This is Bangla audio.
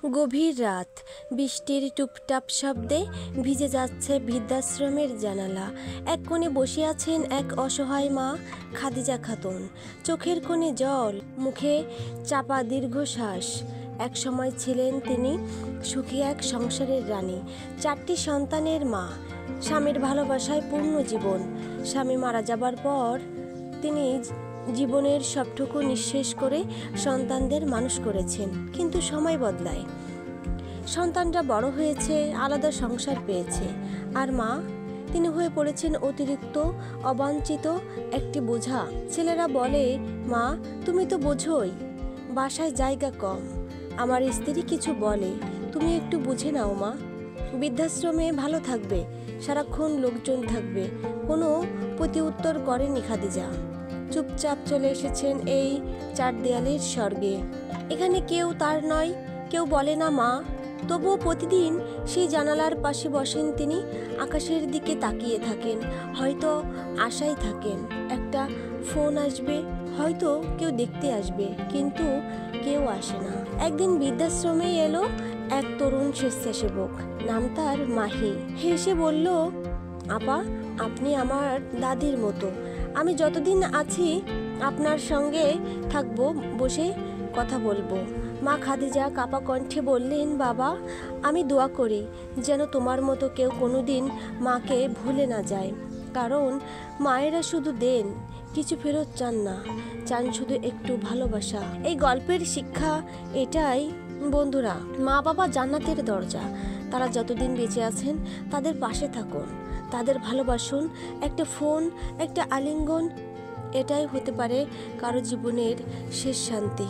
গভীর রাত, বৃষ্টির টুপটাপ শব্দে ভিজে যাচ্ছে বৃদ্ধাশ্রমের জানালা। এক কোণে বসে আছেন এক অসহায় মা, খাদিজা খাতুন। চোখের কোণে জল, মুখে চাপা দীর্ঘশ্বাস। এক সময় ছিলেন তিনি সুখী এক সংসারের রানী, 4টি সন্তানের মা, স্বামীর ভালোবাসায় পূর্ণ জীবন। স্বামী মারা যাবার পর তিনি জীবনের সবটুকু নিঃশেষ করে সন্তানদের মানুষ করেছেন। কিন্তু সময় বদলায়, সন্তানরা বড় হয়েছে, আলাদা সংসার পেয়েছে, আর মা তিনি হয়ে পড়েছেন অতিরিক্ত অবাঞ্ছিত একটি বোঝা। ছেলেরা বলে, মা তুমি তো বোঝোই, বাসায় জায়গা কম। আমার স্ত্রী কিছু বলে, তুমি একটু বুঝে নাও মা। বৃদ্ধাশ্রমে ভালো থাকবে, সারাক্ষণ লোকজন থাকবে। কোনো প্রতি উত্তর করেনি খাদিজা। চুপচাপ চলে এসেছেন এই 4 দেয়ালের স্বর্গে। এখানে কেউ তার নয়, কেউ বলে না মা। তবুও প্রতিদিন সেই জানালার পাশে বসেন তিনি, আকাশের দিকে তাকিয়ে থাকেন। হয়তো আশায় থাকেন একটা ফোন আসবে, হয়তো কেউ দেখতে আসবে, কিন্তু কেউ আসে না। একদিন বৃদ্ধাশ্রমে এলো এক তরুণ স্বেচ্ছাসেবক, নাম তার মাহি। হেসে বলল, আপা আপনি আমার দাদির মতো। আমি যতদিন আছি আপনার সঙ্গে থাকবো, বসে কথা বলবো। মা খাদিজা কাপা কণ্ঠে বললেন, বাবা আমি দোয়া করি যেন তোমার মতো কেউ কোনোদিন মাকে ভুলে না যায়। কারণ মায়েরা শুধু দেন, কিছু ফেরত চান না, চান শুধু একটু ভালোবাসা। এই গল্পের শিক্ষা এটাই বন্ধুরা, মা বাবা জান্নাতের দরজা। তারা যতদিন বেঁচে আছেন তাদের পাশে থাকুন, তাদের ভালোবাসুন। একটা ফোন, একটা আলিঙ্গন, এটাই হতে পারে কারো জীবনের শেষ শান্তি।